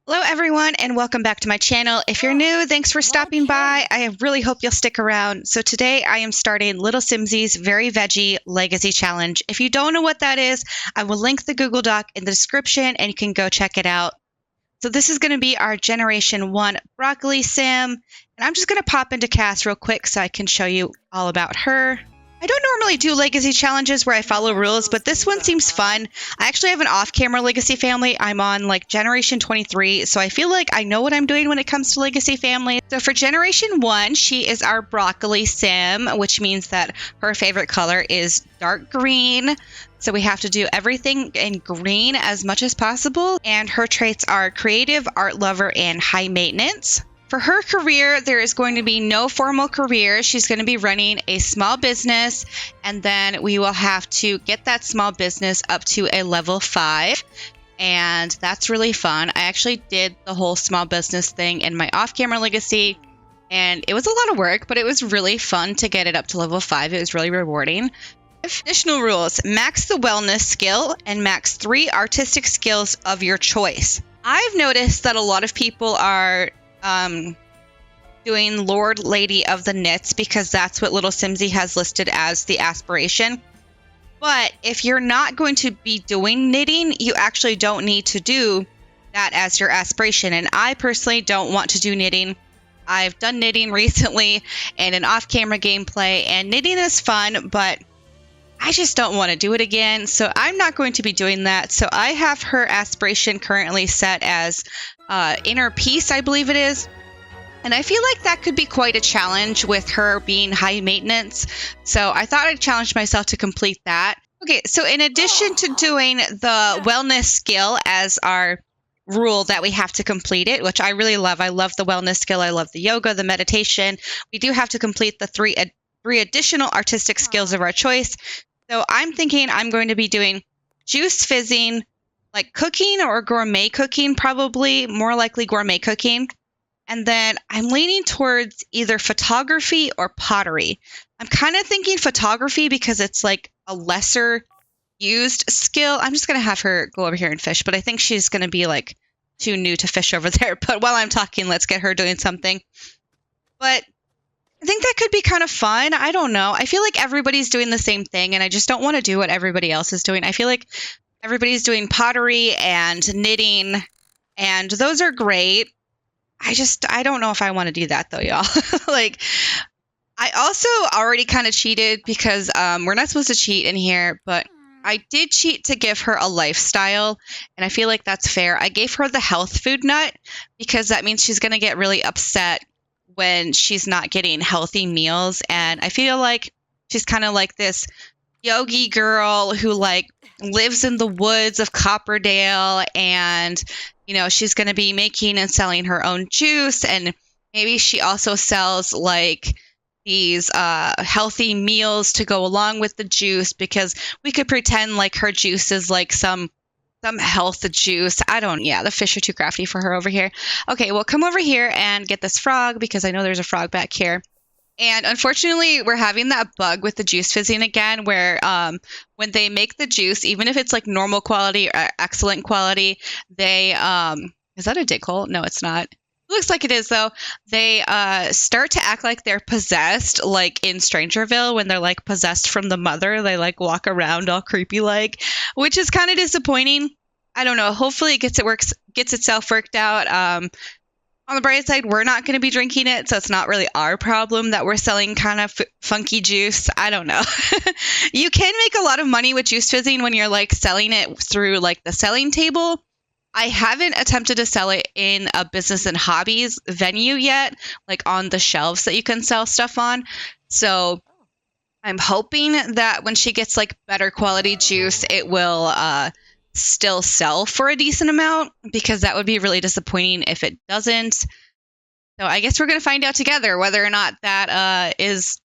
Hello everyone and welcome back to my channel. If you're new, thanks for stopping by. I really hope you'll stick around. So today I am starting Lilsimsie's Very Veggie Legacy Challenge. If you don't know what that is, I will link the Google Doc in the description and you can go check it out. So this is going to be our Generation 1 broccoli sim, and I'm just going to pop into cast real quick so I can show you all about her. I don't normally do legacy challenges where I follow rules, but this one seems fun. I actually have an off-camera legacy family. I'm on like Generation 23, so I feel like I know what I'm doing when it comes to legacy family. So for Generation 1, she is our broccoli sim, which means that her favorite color is dark green. So we have to do everything in green as much as possible. And her traits are creative, art lover, and high maintenance. For her career, there is going to be no formal career. She's going to be running a small business, and then we will have to get that small business up to a level 5. And that's really fun. I actually did the whole small business thing in my off-camera legacy, and it was a lot of work, but it was really fun to get it up to level 5. It was really rewarding. Additional rules: max the wellness skill and max 3 artistic skills of your choice. I've noticed that a lot of people are doing Lord Lady of the Knits because that's what Lilsimsie has listed as the aspiration. But if you're not going to be doing knitting, you actually don't need to do that as your aspiration. And I personally don't want to do knitting. I've done knitting recently in an off-camera gameplay, and knitting is fun, but I just don't want to do it again, so I'm not going to be doing that. So I have her aspiration currently set as inner peace, I believe it is. And I feel like that could be quite a challenge with her being high maintenance. So I thought I'd challenge myself to complete that. Okay, so in addition to doing the wellness skill as our rule that we have to complete it, which I really love. I love the wellness skill. I love the yoga, the meditation. We do have to complete the three additional artistic skills of our choice. So I'm thinking I'm going to be doing juice fizzing, like cooking or gourmet cooking, probably more likely gourmet cooking. And then I'm leaning towards either photography or pottery. I'm kind of thinking photography because it's like a lesser used skill. I'm just going to have her go over here and fish, but I think she's going to be like too new to fish over there. But while I'm talking, let's get her doing something. But I think that could be kind of fun. I don't know. I feel like everybody's doing the same thing, and I just don't want to do what everybody else is doing. I feel like everybody's doing pottery and knitting, and those are great. I don't know if I want to do that, though, y'all. Like, I also already kind of cheated because we're not supposed to cheat in here, but I did cheat to give her a lifestyle, and I feel like that's fair. I gave her the health food nut because that means she's going to get really upset when she's not getting healthy meals. And I feel like she's kind of like this yogi girl who like lives in the woods of Copperdale, and she's going to be making and selling her own juice, and maybe she also sells like these healthy meals to go along with the juice, because we could pretend like her juice is like some health juice. The fish are too crafty for her over here. Okay, well, come over here and get this frog, because I know there's a frog back here. And unfortunately, we're having that bug with the juice fizzing again, where when they make the juice, even if it's like normal quality or excellent quality, they is that a dig hole? No, it's not. It looks like it is, though. They start to act like they're possessed, like in Strangerville when they're like possessed from the mother. They like walk around all creepy like, which is kind of disappointing. I don't know. Hopefully it gets itself worked out. On the bright side, we're not going to be drinking it, so it's not really our problem that we're selling kind of funky juice. I don't know. You can make a lot of money with juice fizzing when you're like selling it through like the selling table. I haven't attempted to sell it in a business and hobbies venue yet, like on the shelves that you can sell stuff on. So I'm hoping that when she gets like better quality juice, it will still sell for a decent amount, because that would be really disappointing if it doesn't. So I guess we're going to find out together whether or not that is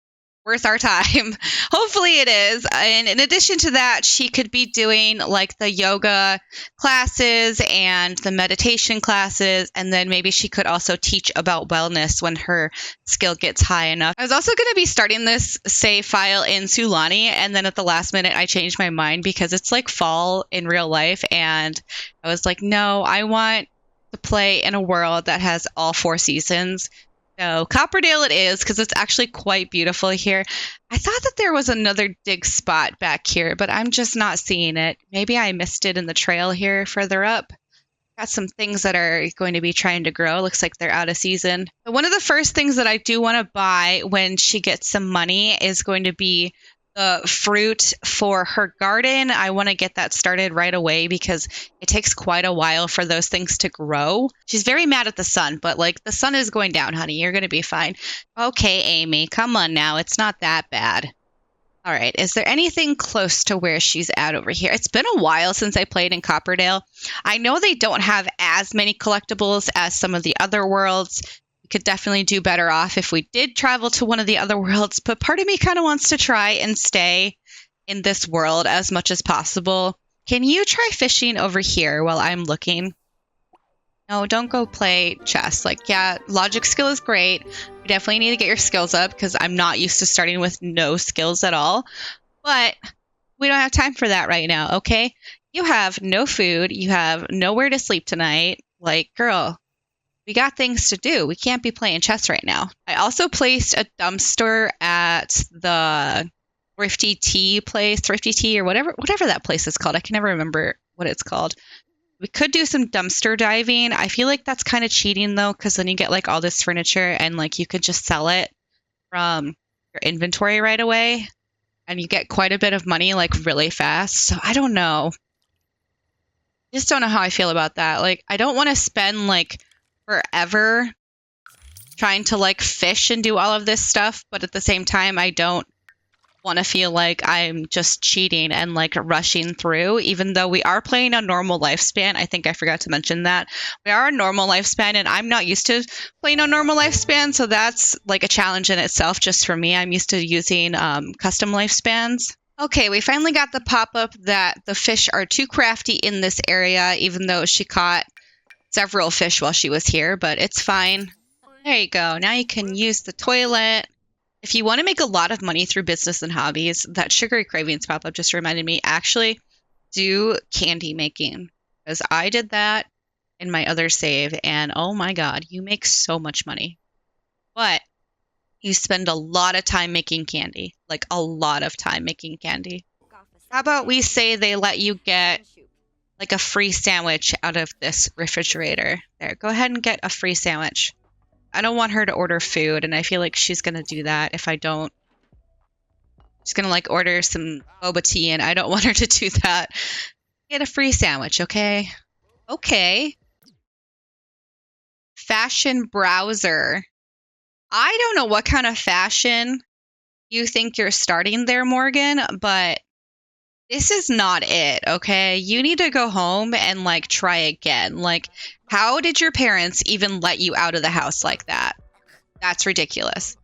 worth our time. Hopefully it is. And in addition to that, she could be doing like the yoga classes and the meditation classes, and then maybe she could also teach about wellness when her skill gets high enough. I was also going to be starting this save file in Sulani, and then at the last minute I changed my mind because it's like fall in real life, and I was like, no, I want to play in a world that has all 4 seasons. So Copperdale it is, because it's actually quite beautiful here. I thought that there was another dig spot back here, but I'm just not seeing it. Maybe I missed it in the trail here further up. Got some things that are going to be trying to grow. Looks like they're out of season. But one of the first things that I do want to buy when she gets some money is going to be the fruit for her garden. I want to get that started right away because it takes quite a while for those things to grow. She's very mad at the sun, but like the sun is going down, honey. You're going to be fine. Okay, Amy, come on now. It's not that bad. All right, is there anything close to where she's at over here? It's been a while since I played in Copperdale. I know they don't have as many collectibles as some of the other worlds. We could definitely do better off if we did travel to one of the other worlds, but part of me kind of wants to try and stay in this world as much as possible. Can you try fishing over here while I'm looking? No, don't go play chess. Like, yeah, logic skill is great. You definitely need to get your skills up because I'm not used to starting with no skills at all. But we don't have time for that right now, okay? You have no food. You have nowhere to sleep tonight. Like, girl, we got things to do. We can't be playing chess right now. I also placed a dumpster at the Thrifty Tea or whatever that place is called. I can never remember what it's called. We could do some dumpster diving. I feel like that's kind of cheating though, because then you get like all this furniture and like you could just sell it from your inventory right away and you get quite a bit of money like really fast. So I don't know. I just don't know how I feel about that. Like I don't want to spend like forever trying to like fish and do all of this stuff, but at the same time I don't want to feel like I'm just cheating and like rushing through, even though we are playing a normal lifespan. I think I forgot to mention that. We are a normal lifespan and I'm not used to playing a normal lifespan, so that's like a challenge in itself just for me. I'm used to using custom lifespans. Okay, we finally got the pop-up that the fish are too crafty in this area, even though she caught several fish while she was here, but it's fine. There you go. Now you can use the toilet. If you want to make a lot of money through business and hobbies, that Sugary Cravings pop-up just reminded me, actually do candy making. Because I did that in my other save, and oh my god, you make so much money. But you spend a lot of time making candy. Like a lot of time making candy. How about we say they let you get like a free sandwich out of this refrigerator? There, go ahead and get a free sandwich. I don't want her to order food, and I feel like she's going to do that if I don't. She's going to, like, order some boba tea, and I don't want her to do that. Get a free sandwich, okay? Okay. Fashion browser. I don't know what kind of fashion you think you're starting there, Morgan, but this is not it, okay? You need to go home and, like, try again. Like, how did your parents even let you out of the house like that? That's ridiculous.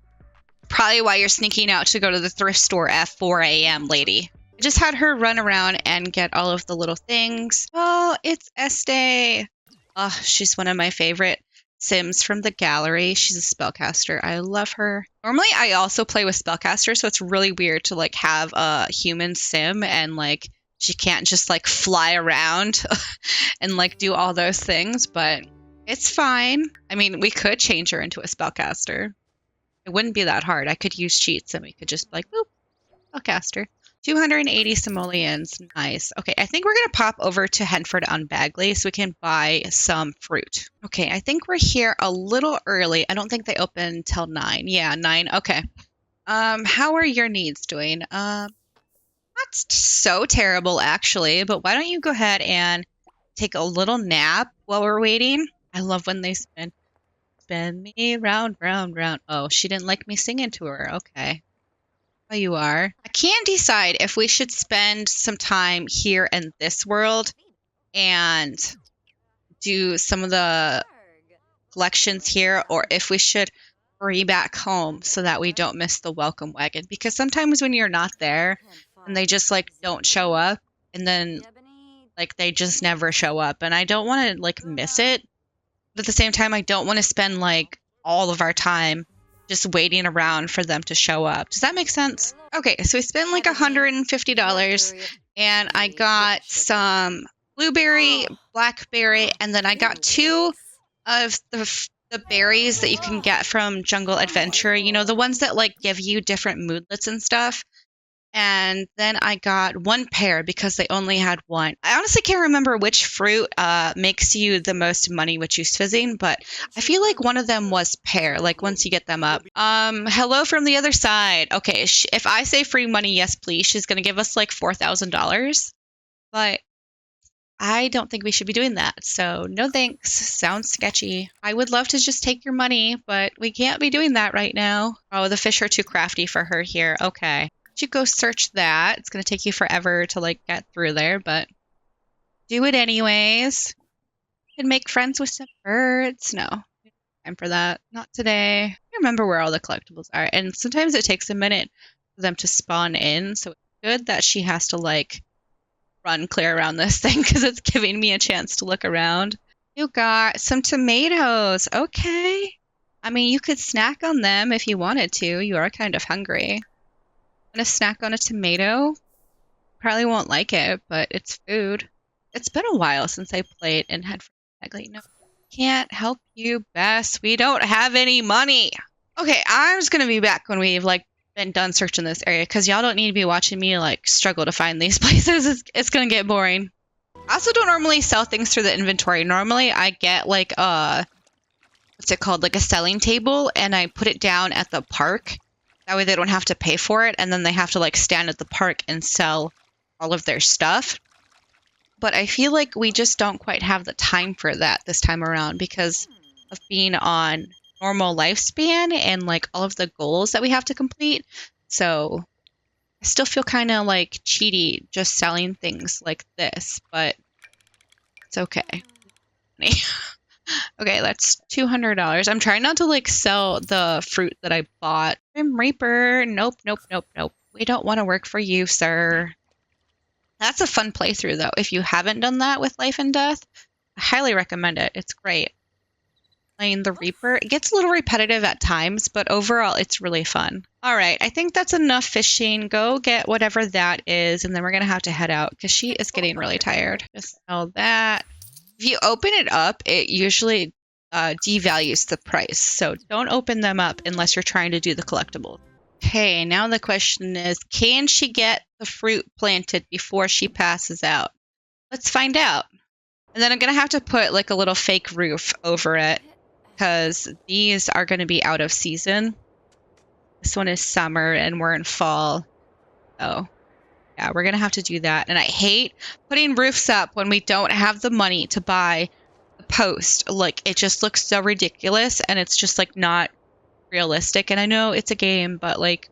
Probably why you're sneaking out to go to the thrift store at 4 a.m., lady. I just had her run around and get all of the little things. Oh, it's Estee. Oh, she's one of my favorite Sims from the gallery. She's a spellcaster. I love her. Normally, I also play with spellcasters, so it's really weird to, like, have a human Sim and, like, she can't just, like, fly around and, like, do all those things, but it's fine. I mean, we could change her into a spellcaster. It wouldn't be that hard. I could use cheats and we could just, like, boop, spellcaster. 280 simoleons. Nice. Okay, I think we're going to pop over to Henford on Bagley so we can buy some fruit. Okay, I think we're here a little early. I don't think they open till 9. Yeah, 9. Okay. How are your needs doing? Not so terrible, actually, but why don't you go ahead and take a little nap while we're waiting? I love when they spin me round, round, round. Oh, she didn't like me singing to her. Okay. Oh, you are. I can't decide if we should spend some time here in this world and do some of the collections here, or if we should hurry back home so that we don't miss the welcome wagon. Because sometimes when you're not there and they just like don't show up and then like they just never show up, and I don't want to like miss it. But at the same time, I don't want to spend like all of our time just waiting around for them to show up. Does that make sense? Okay, so we spent like $150 and I got some blueberry, blackberry, and then I got 2 of the berries that you can get from Jungle Adventure, you know, the ones that like give you different moodlets and stuff. And then I got one pear because they only had one. I honestly can't remember which fruit makes you the most money with juice fizzing, but I feel like one of them was pear, like once you get them up. Hello from the other side. Okay, if I say free money, yes please, she's going to give us like $4,000. But I don't think we should be doing that. So no thanks. Sounds sketchy. I would love to just take your money, but we can't be doing that right now. Oh, the fish are too crafty for her here. Okay. You go search that. It's going to take you forever to like get through there, but do it anyways. And make friends with some birds. No, time for that. Not today. I remember where all the collectibles are. And sometimes it takes a minute for them to spawn in. So it's good that she has to like run clear around this thing because it's giving me a chance to look around. You got some tomatoes. Okay. I mean, you could snack on them if you wanted to. You are kind of hungry. Gonna snack on a tomato. Probably won't like it, but it's food. It's been a while since I played and had like, no, can't help you, Bess. We don't have any money. Okay, I'm just gonna be back when we've like been done searching this area because y'all don't need to be watching me like struggle to find these places. It's gonna get boring. I also don't normally sell things through the inventory. Normally I get like what's it called? Like a selling table, and I put it down at the park. That way they don't have to pay for it, and then they have to like stand at the park and sell all of their stuff. But I feel like we just don't quite have the time for that this time around because of being on normal lifespan and like all of the goals that we have to complete. So I still feel kind of like cheaty just selling things like this, but it's okay. Okay, that's $200. I'm trying not to like sell the fruit that I bought. Grim Reaper. Nope, nope, nope, nope. We don't want to work for you, sir. That's a fun playthrough, though. If you haven't done that with Life and Death, I highly recommend it. It's great. Playing the Reaper. It gets a little repetitive at times, but overall, it's really fun. All right, I think that's enough fishing. Go get whatever that is, and then we're going to have to head out because she is getting really tired. Just sell that. If you open it up, it usually devalues the price. So don't open them up unless you're trying to do the collectible. Okay, now the question is, can she get the fruit planted before she passes out? Let's find out. And then I'm going to have to put like a little fake roof over it because these are going to be out of season. This one is summer and we're in fall. So yeah, we're going to have to do that. And I hate putting roofs up when we don't have the money to buy the post. Like, it just looks so ridiculous and it's just like not realistic. And I know it's a game, but like,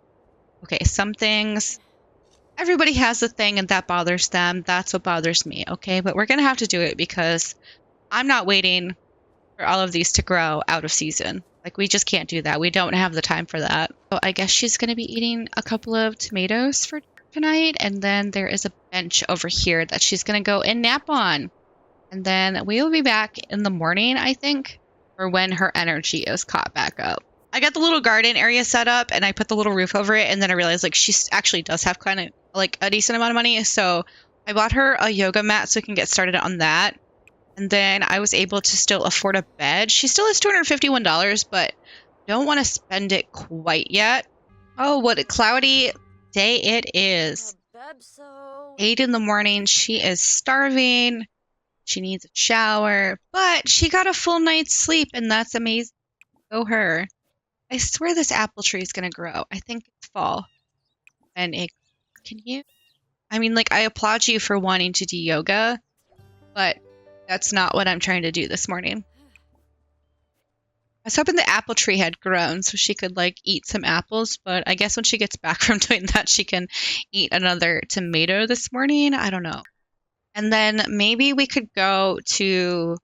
okay, some things, everybody has a thing and that bothers them. That's what bothers me, okay? But we're going to have to do it because I'm not waiting for all of these to grow out of season. Like, we just can't do that. We don't have the time for that. So I guess she's going to be eating a couple of tomatoes for tonight, and then there is a bench over here that she's going to go and nap on. And then we will be back in the morning, I think, or when her energy is caught back up. I got the little garden area set up, and I put the little roof over it, and then I realized, like, she actually does have kind of, like, a decent amount of money, so I bought her a yoga mat so we can get started on that. And then I was able to still afford a bed. She still has $251, but don't want to spend it quite yet. Oh, what a cloudy day it is. 8 in the morning. She is starving. She needs a shower, but she got a full night's sleep, and that's amazing. Go her. I swear this apple tree is going to grow. I think it's fall. And it, can you? I mean, like, I applaud you for wanting to do yoga, but that's not what I'm trying to do this morning. I was hoping the apple tree had grown so she could, like, eat some apples, but I guess when she gets back from doing that, she can eat another tomato this morning. I don't know. And then maybe we could go to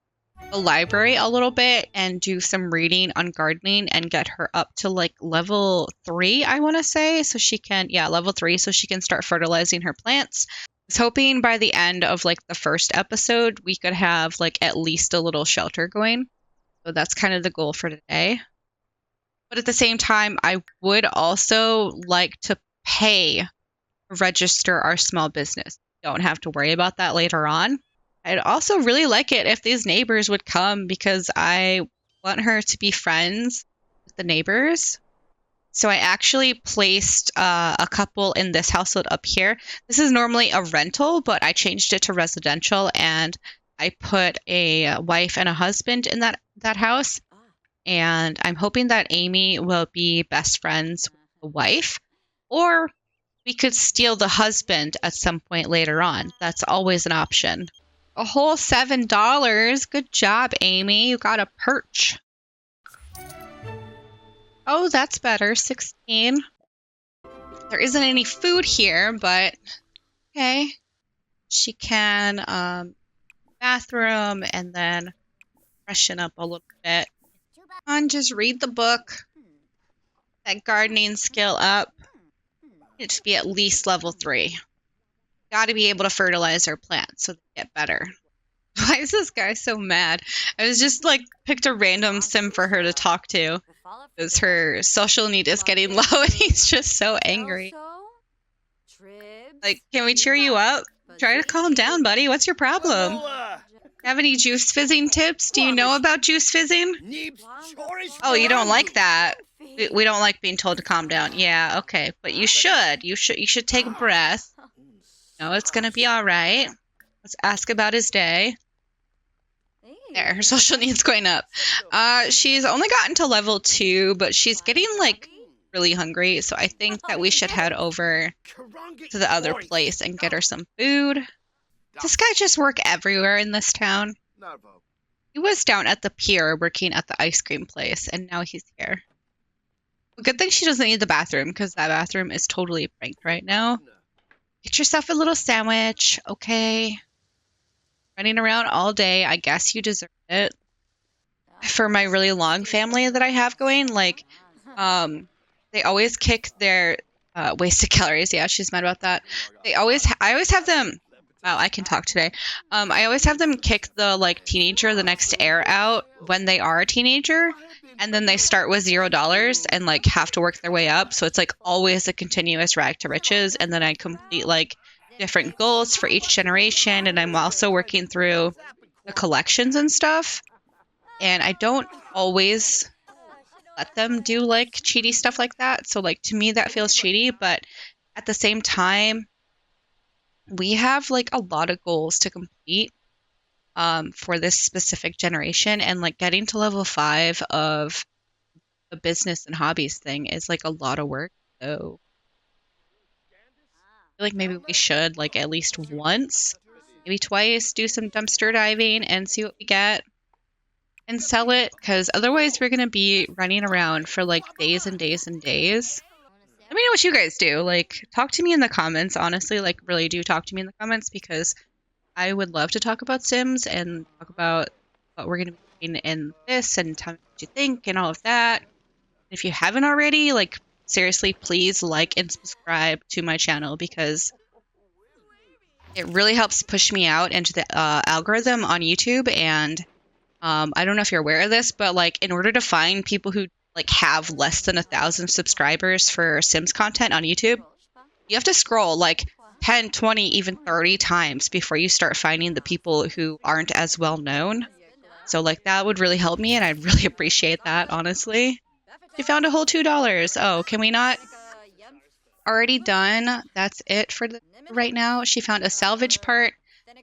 the library a little bit and do some reading on gardening and get her up to, like, level 3, I want to say, so she can, yeah, level 3, so she can start fertilizing her plants. I was hoping by the end of, like, the first episode, we could have, like, at least a little shelter going. So that's kind of the goal for today. But at the same time, I would also like to register our small business. Don't have to worry about that later on. I'd also really like it if these neighbors would come because I want her to be friends with the neighbors. So I actually placed a couple in this household up here. This is normally a rental, but I changed it to residential, and I put a wife and a husband in that house. And I'm hoping that Amy will be best friends with the wife, or we could steal the husband at some point later on. That's always an option. A whole $7. Good job, Amy. You got a perch. Oh, that's better. 16. There isn't any food here, but okay. She can bathroom and then freshen up a little bit. And just read the book. That gardening skill up. It should be at least level 3. Got to be able to fertilize her plants so they get better. Why is this guy so mad? I was just like picked a random sim for her to talk to. Because her social need is getting low and he's just so angry. Like, can we cheer you up? Try to calm down, buddy. What's your problem? Have any juice fizzing tips? Do you know about juice fizzing? Oh, you don't like that. We don't like being told to calm down. Yeah, okay. But you should. You should take a breath. No, it's gonna be all right. Let's ask about his day. There, her social needs going up. She's only gotten to level 2, but she's getting like really hungry. So I think that we should head over to the other place and get her some food. Does this guy just work everywhere in this town? He was down at the pier working at the ice cream place, and now he's here. Well, good thing she doesn't need the bathroom, because that bathroom is totally pranked right now. Get yourself a little sandwich, okay? Running around all day, I guess you deserve it. For my really long family that I have going, like, they always kick their wasted calories. Yeah, she's mad about that. I always have them. Wow, I can talk today. I always have them kick the like teenager, the next heir out when they are a teenager, and then they start with $0 and like have to work their way up. So it's like always a continuous rag to riches, and then I complete like different goals for each generation, and I'm also working through the collections and stuff. And I don't always let them do like cheaty stuff like that. So like to me that feels cheaty, but at the same time, we have like a lot of goals to complete for this specific generation, and like getting to level 5 of the business and hobbies thing is like a lot of work. So I feel like maybe we should like at least once, maybe twice, do some dumpster diving and see what we get and sell it, because otherwise we're gonna be running around for like days and days and days. Let me know what you guys do. Like, talk to me in the comments, honestly. Like, really do talk to me in the comments, because I would love to talk about Sims and talk about what we're going to be doing in this and tell me what you think and all of that. If you haven't already, like, seriously, please like and subscribe to my channel, because it really helps push me out into the algorithm on YouTube. And I don't know if you're aware of this, but, like, in order to find people who like have less than 1,000 subscribers for Sims content on YouTube, you have to scroll like 10, 20, even 30 times before you start finding the people who aren't as well known. So like that would really help me, and I'd really appreciate that, honestly. You found a whole $2. Oh, can we not? Already done. That's it for right now. She found a salvage part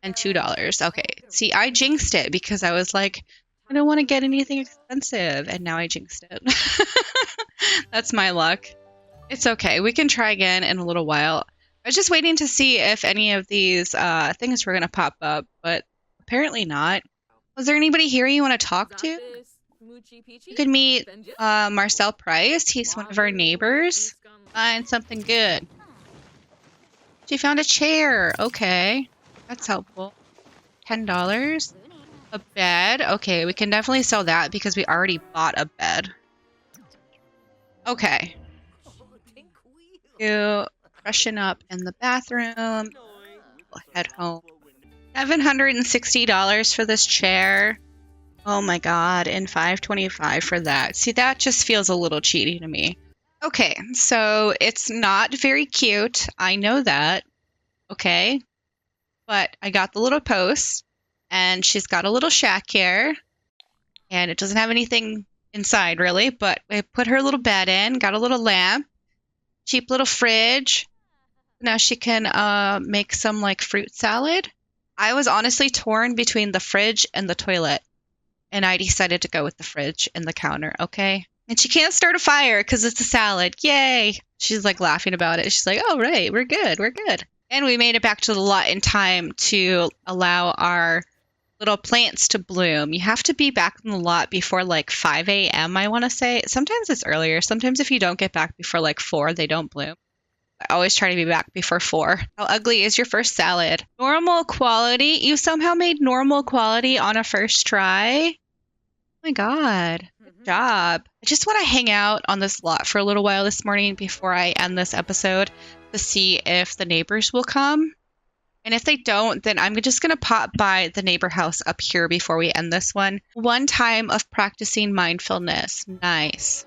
and $2. Okay. See, I jinxed it because I was like, I don't want to get anything expensive, and now I jinxed it. That's my luck. It's okay. We can try again in a little while. I was just waiting to see if any of these things were going to pop up, but apparently not. Was there anybody here you want to talk to? You could meet Marcel Price. He's one of our neighbors. Find something good. She found a chair. Okay. That's helpful. $10. A bed. Okay, we can definitely sell that because we already bought a bed. Okay. You freshen up in the bathroom. We'll head home. $760 for this chair. Oh my god, and $525 for that. See, that just feels a little cheaty to me. Okay, so it's not very cute. I know that. Okay. But I got the little post. And she's got a little shack here. And it doesn't have anything inside, really. But we put her little bed in. Got a little lamp. Cheap little fridge. Now she can make some, like, fruit salad. I was honestly torn between the fridge and the toilet. And I decided to go with the fridge and the counter, okay? And she can't start a fire because it's a salad. Yay! She's, like, laughing about it. She's like, oh, right, we're good, we're good. And we made it back to the lot in time to allow our little plants to bloom. You have to be back in the lot before, like, 5 a.m., I want to say. Sometimes it's earlier. Sometimes if you don't get back before, like, 4, they don't bloom. I always try to be back before 4. How ugly is your first salad? Normal quality? You somehow made normal quality on a first try? Oh my god. Good job. I just want to hang out on this lot for a little while this morning before I end this episode to see if the neighbors will come. And if they don't, then I'm just going to pop by the neighbor house up here before we end this one. One time of practicing mindfulness. Nice.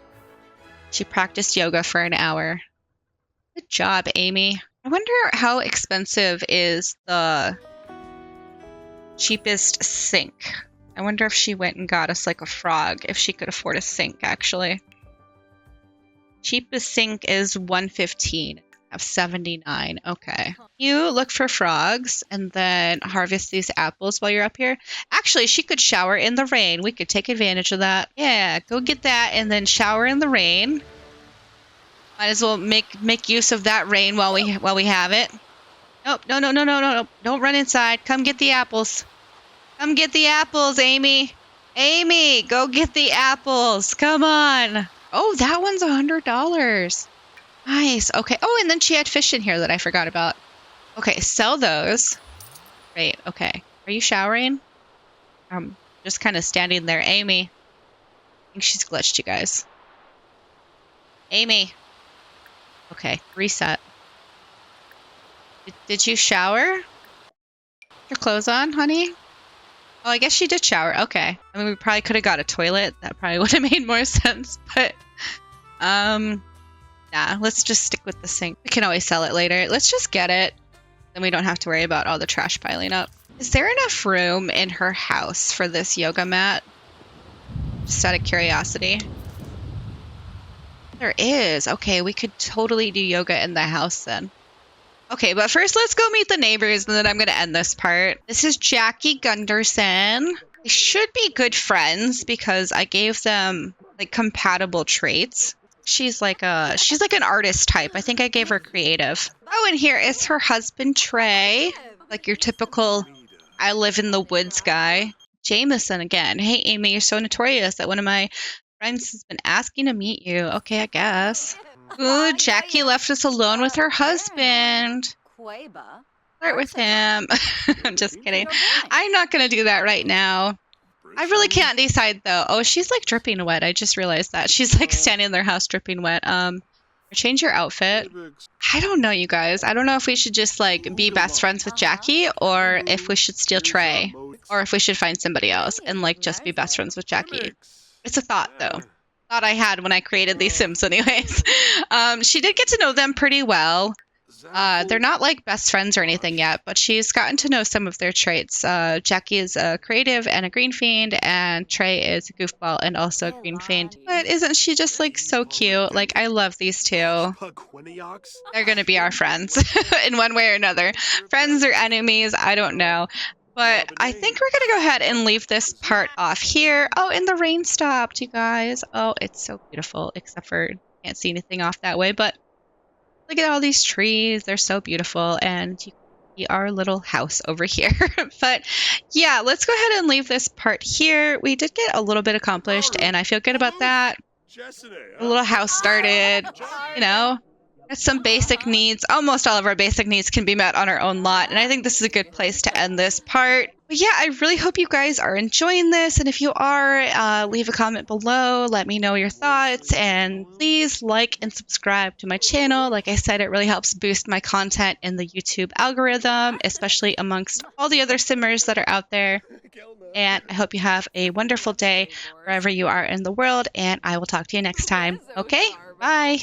She practiced yoga for an hour. Good job, Amy. I wonder how expensive is the cheapest sink. I wonder if she went and got us, like, a frog, if she could afford a sink, actually. Cheapest sink is $115. I have 79. Okay. You look for frogs and then harvest these apples while you're up here. Actually, she could shower in the rain. We could take advantage of that. Yeah, go get that and then shower in the rain. Might as well make use of that rain while we have it. Nope, no. Don't run inside. Come get the apples. Come get the apples, Amy. Amy, go get the apples. Come on. Oh, that one's $100. Nice. Okay. Oh, and then she had fish in here that I forgot about. Okay, sell those. Great. Okay. Are you showering? Just kind of standing there. Amy. I think she's glitched, you guys. Amy. Okay, reset. Did you shower? Your clothes on, honey? Oh, I guess she did shower. Okay. I mean, we probably could have got a toilet. That probably would have made more sense. But, nah, let's just stick with the sink. We can always sell it later. Let's just get it. Then we don't have to worry about all the trash piling up. Is there enough room in her house for this yoga mat? Just out of curiosity. There is. Okay, we could totally do yoga in the house then. Okay, but first let's go meet the neighbors and then I'm going to end this part. This is Jackie Gunderson. They should be good friends because I gave them, like, compatible traits. She's like an artist type. I think I gave her creative. Oh, and here is her husband, Trey. Like your typical I live in the woods guy. Jameson again. Hey, Amy, you're so notorious that one of my friends has been asking to meet you. Okay, I guess. Ooh, Jackie left us alone with her husband. Flirt with him. I'm just kidding. I'm not going to do that right now. I really can't decide, though. Oh, she's, like, dripping wet. I just realized that. She's, like, standing in their house dripping wet. Change your outfit. I don't know, you guys. I don't know if we should just, like, be best friends with Jackie or if we should steal Trey or if we should find somebody else and, like, just be best friends with Jackie. It's a thought, though. Thought I had when I created these Sims anyways. She did get to know them pretty well. They're not like best friends or anything yet, but she's gotten to know some of their traits. Jackie is a creative and a green fiend, and Trey is a goofball and also a green fiend. But isn't she just like so cute? Like, I love these two. They're gonna be our friends in one way or another. Friends or enemies, I don't know. But I think we're going to go ahead and leave this part off here. Oh, and the rain stopped, you guys. Oh, it's so beautiful, except for can't see anything off that way. But look at all these trees. They're so beautiful. And you can see our little house over here. But yeah, let's go ahead and leave this part here. We did get a little bit accomplished, and I feel good about that. A little house started, you know. Some basic needs. Almost all of our basic needs can be met on our own lot. And I think this is a good place to end this part. But yeah, I really hope you guys are enjoying this. And if you are, leave a comment below. Let me know your thoughts. And please like and subscribe to my channel. Like I said, it really helps boost my content in the YouTube algorithm, especially amongst all the other simmers that are out there. And I hope you have a wonderful day wherever you are in the world. And I will talk to you next time. Okay? Bye.